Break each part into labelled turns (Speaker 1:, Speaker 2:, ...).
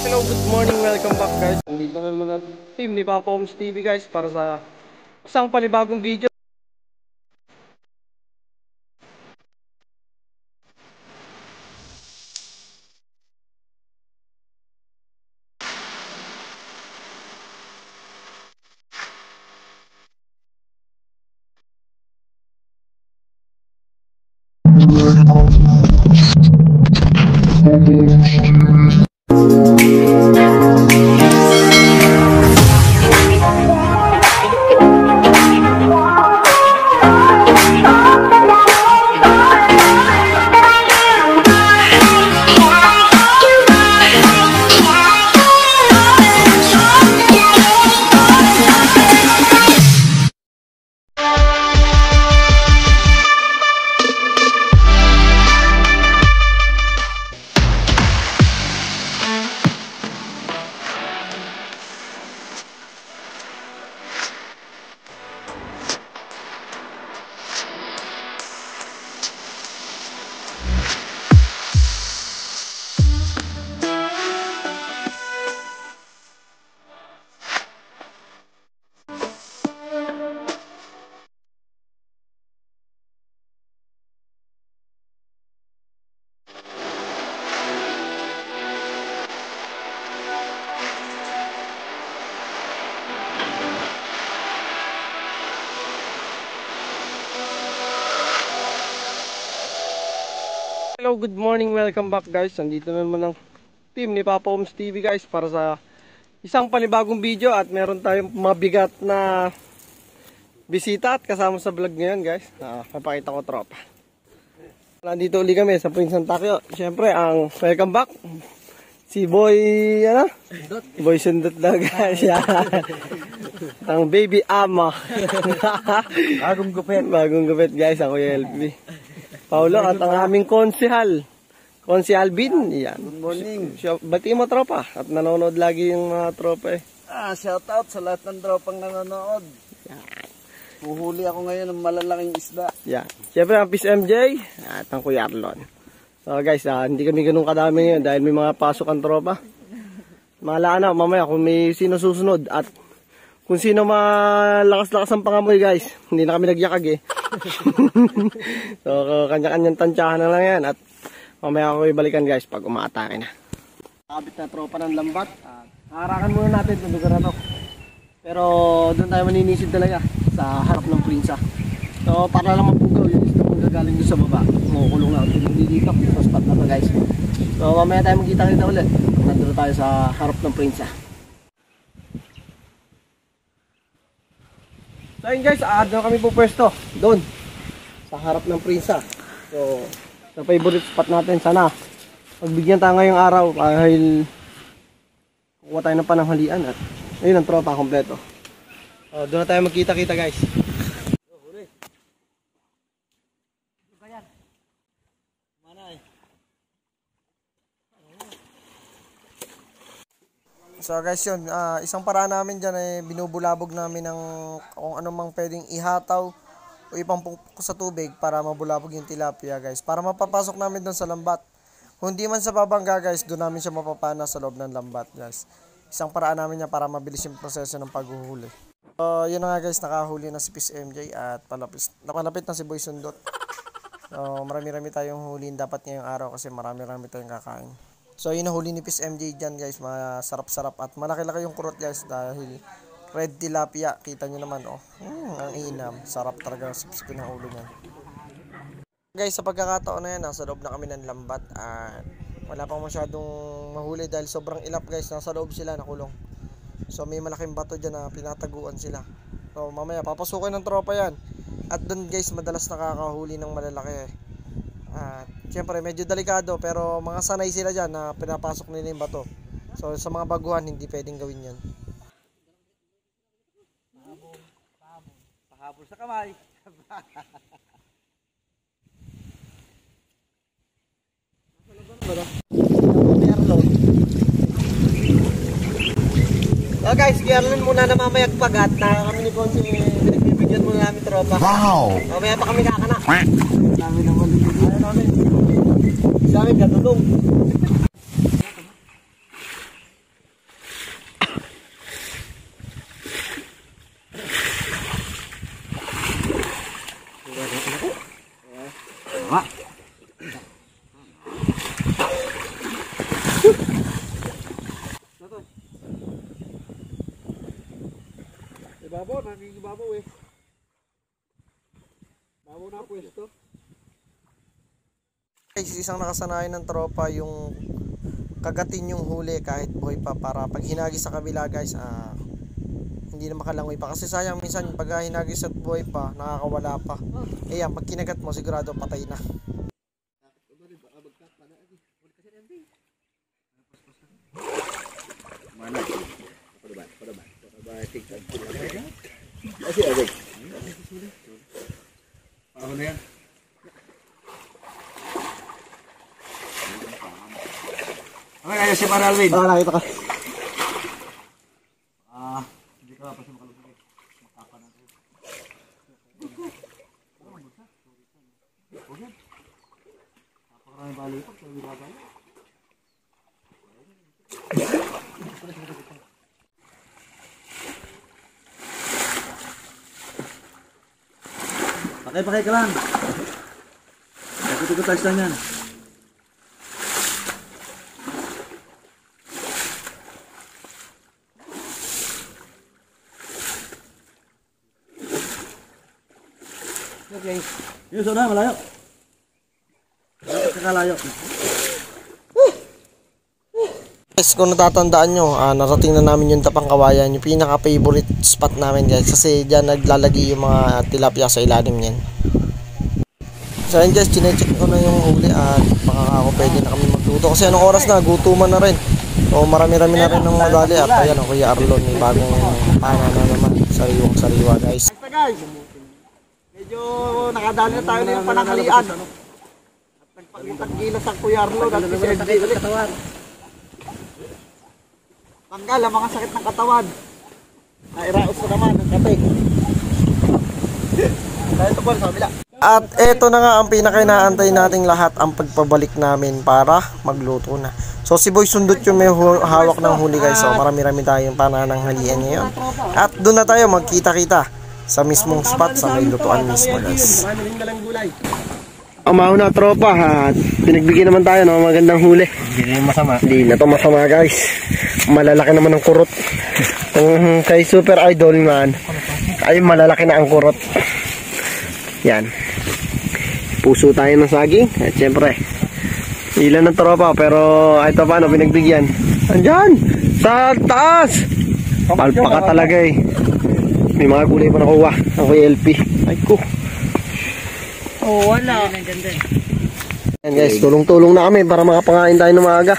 Speaker 1: Hello, good morning, welcome back guys. Nandito na naman ang team ni Papa Homes TV guys para sa isang panibagong video. Hello, good morning, welcome back guys. Nandito na naman ang team ni Papa Homes TV guys para sa isang panibagong video at meron tayong mabigat na bisita at kasama sa vlog ngayon guys. Papakita ko tropa. Nandito uli kami sa Prince Takyo. Siyempre ang welcome back si Boy Boy Sundot na guys. Ang baby ama. Bagong gupit guys, ako yung LB Paulo at ang aming konsehal Bin. Yan.
Speaker 2: Good morning.
Speaker 1: Bati mo tropa at nanonood lagi yung mga tropa eh.
Speaker 2: Shout out sa lahat ng tropang nanonood. Puhuli ako ngayon ng malalaking isda.
Speaker 1: Yan. Siyempre ang Peace MJ at ang Kuya Arlon. So guys, hindi kami ganun kadami ngayon dahil may mga pasok ang tropa. Mahala na mamaya kung may sino susunod at kung sino malakas-lakas ang pangamoy guys. Hindi na kami nagyakag eh. So kanya-kanyang tansyahan na lang yan at mamaya ako ibalikan guys pag umaatake na. Kabit na tropa ng lambat. Harakan muna natin itong lugar na to. Pero doon tayo maninisid talaga sa harap ng Prinsa. So para lang mapugaw yung isda mong gagaling doon sa baba. Makukulong na ito dito sa spot na to guys. So mamaya tayo magkita-kita ulit. Nandito tayo sa harap ng Prinsa. So yun guys, doon kami po pwesto. Doon sa harap ng Prinsa. So sa favorite spot natin, sana pagbigyan tayo ngayong araw dahil kukuha tayo ng pananghalian at ayun ang tropa kompleto. Doon na tayo magkita-kita guys. So guys yun, isang paraan namin dyan ay binubulabog namin ng kung anumang pwedeng ihataw o ipampok sa tubig para mabulabog yung tilapia guys. Para mapapasok namin doon sa lambat. Kung di man sa babangga guys, doon namin siya mapapana sa loob ng lambat guys. Isang paraan namin niya para mabilis yung proseso ng paghuhuli. So yun na nga guys, nakahuli na si Peace MJ at napalapit na si Boy Sundot. So marami-rami tayong huliin dapat ngayong araw kasi marami-rami tayong kakain. So yun na huli ni Peace MJ dyan guys, masarap-sarap at malaki-laki yung kurot guys dahil red tilapia, kita nyo naman oh. Ang inam, sarap talaga sipsipin ang ulo niyan. Guys, sa pagkakataon na yan, nasa loob na kami ng lambat at wala pang masyadong mahuli dahil sobrang ilap guys, nasa loob sila nakulong. So may malaking bato dyan na pinataguan sila. So mamaya papasukin ng tropa yan. At doon guys, madalas nakakahuli ng malalaki. At syempre medyo delikado pero mga sanay sila dyan na pinapasok nila yung bato. So sa mga baguhan hindi pwedeng gawin yan.
Speaker 2: Pahabol sa kamay.
Speaker 1: So guys, Gerlin muna na mamayag pagat na kami ni Konsi pinagbibigyan muna namin tropa. Wow! Mamaya pa kami kakana. Dami naman dito namin. Sa amin katulong.
Speaker 2: nagigibabaw eh. Babaw na pwesto.
Speaker 1: Guys, isang nakasanayan ng tropa yung kagatin yung huli kahit buhay pa para pag hinagi sa kabila guys, hindi na makalangoy pa. Kasi sayang minsan pag hinagi sa buhay pa, nakakawala pa. Eh yan, pag kinagat mo sigurado patay na.
Speaker 2: Mana? Kasi agad. Ano na yan? Okay, kaya si Para Alvin.
Speaker 1: Nakita ka.
Speaker 2: Hindi ka pa siya makalubog. Makapa na tayo. Okay. Napakarami bali ito. Sabi ba ba? Pakay ka lang. Ikot-ikot lang yan.
Speaker 1: Okay.
Speaker 2: Yun, so na, malayo. Kakalayo.
Speaker 1: Guys, kung natatandaan nyo, narating na namin yung Tapang Kawayan, yung pinaka-favorite spot namin guys. Kasi dyan naglalagi yung mga tilapia sa ilalim niyan. So ayun guys, chinecheck ko na yung huli at baka ako pwede na kami magluto. Kasi anong oras na, gutuman na rin. So marami-rami na rin ng madali. At ayan, Kuya Arlon, may bagong pana na naman. Sariwang-sariwa guys.
Speaker 2: Medyo nakadali na tayo na yung pananghalian. At nagpagkilas ang Kuya Arlon at si MJ ulit. Tanggal ang mga sakit ng katawan. Nairaos na naman ang kape. Dahil ito po sa kabila.
Speaker 1: At eto na nga ang pinaka-inaantay nating lahat, ang pagpabalik namin para magluto na. So si Boy Sundot yung may hawak ng huli guys. So marami-rami tayong panananghalian ngayon. At doon na tayo magkita-kita sa mismong spot sa may lutuan mismo guys. Ang na tropa ha. Pinagbigyan naman tayo ng magandang huli.
Speaker 2: Hindi masama.
Speaker 1: Hindi na to masama guys. Malalaki naman ang kurot. Kay Super Idol man ay malalaki na ang kurot. Yan. Puso tayo ng saging. At syempre ilan ng tropa pero ito paano pinagbigyan. Andyan sa taas. Palpaka talaga eh. May mga gulay pa nakuha. Ako yung LP. Ay ko.
Speaker 3: Oh, wala.
Speaker 1: Yan guys, tulong-tulong na kami para makapangain tayo ng maaga.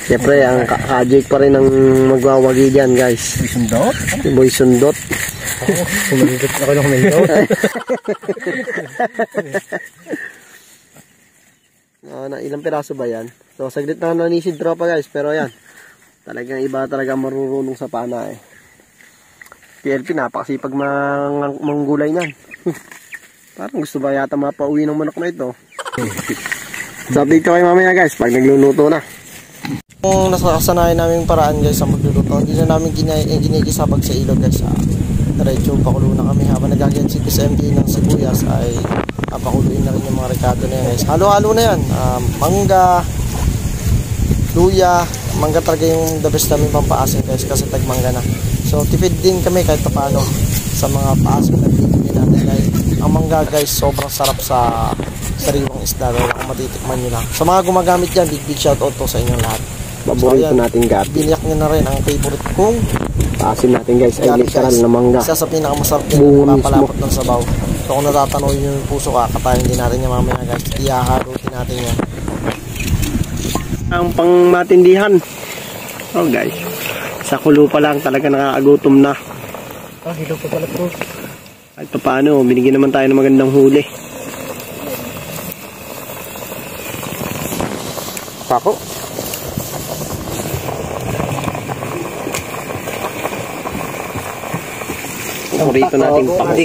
Speaker 1: Siyempre, ang ka-Jake pa rin ang magwawagi dyan guys.
Speaker 2: Boy Sundot?
Speaker 1: Si Boy Sundot.
Speaker 2: Kumaligot ako ng kumaligot.
Speaker 1: Ilang piraso ba yan? So, saglit na nanisid tropa guys. Pero yan, talagang iba talaga marunong sa pana eh. PLP, napakasipag manggulay niyan. Parang gusto ba yata mapauwi ng manok na ito. So update ko kayo mamaya guys pag nagluluto na. Kung nasasanayan namin paraan guys sa magluluto, hindi na namin ginikisabag sa ilog guys. Diretso pakulo na kami habang nagagayat si PSMD ng sibuyas ay pakuluin na rin yung mga rekado na yan guys. Halo-halo na yan. Mangga, luya, mangga talaga yung the best namin pampaasin guys kasi tagmangga na. So tipid din kami kahit paano sa mga paasin na bibigyan natin guys. Ang mangga guys sobrang sarap sa sariwang isda guys kung matitikman nyo lang. Sa mga gumagamit dyan, big shoutout to sa inyong lahat. Paborito natin gabi. Biniyak nyo na rin ang favorite kong paasin natin guys ay literal na mangga. Isa sa pinakamasarap din papalapot ng sabaw. So kung natatanoy nyo yung puso kakatayin din natin yung mamaya guys. Iyaharutin natin yan. Ang pangmatindihan. Oh guys. Sa kulo pa lang talaga nakakagutom na.
Speaker 2: Hilo pa pala po.
Speaker 1: At paano, binigyan naman tayo ng magandang huli. Pako. Paborito nating pako.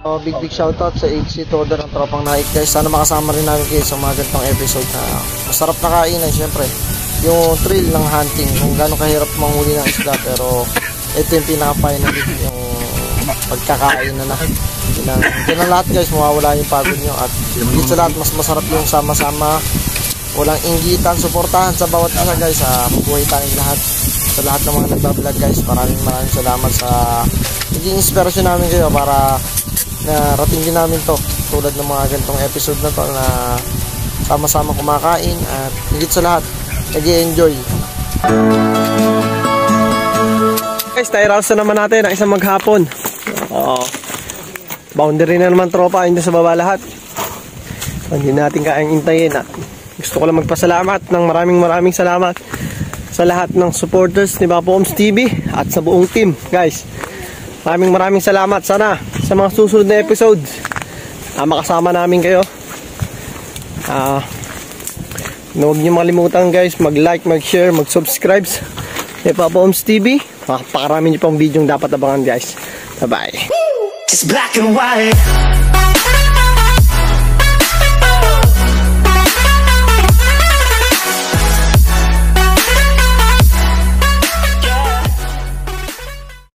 Speaker 1: Big shoutout sa HC Todo ng Tropang Naik guys. Sana makasama rin namin kayo sa mga ganitong episode na masarap na kainan syempre. Yung thrill ng hunting, kung gaano kahirap manghuli ng isda, pero ito yung pinaka-final, yung pagkakain na ito na lahat guys, mawawala yung pagod nyo at higit sa lahat mas masarap yung sama-sama, walang inggitan, suportahan sa bawat isa guys. Mabuhay tayong lahat, sa lahat ng mga nagbablog guys. Maraming salamat sa naging inspirasyon namin kayo para narating din namin to, tulad ng mga ganitong episode na to na sama-sama kumakain at higit sa lahat nag-i-enjoy. Guys, tyrals na naman natin ang isang maghapon. Boundary na naman tropa, hindi sa baba lahat. Hindi natin kayang intayin at gusto ko lang magpasalamat ng maraming salamat sa lahat ng supporters ni Papa Oms TV at sa buong team guys. Maraming salamat. Sana sa mga susunod na episodes makasama namin kayo. Huwag niyo makalimutan guys, mag-like, mag-share, mag-subscribe kay Papa Oms TV. Pakarami niyo pang video dapat abangan guys. Bye bye.
Speaker 4: It's black and white.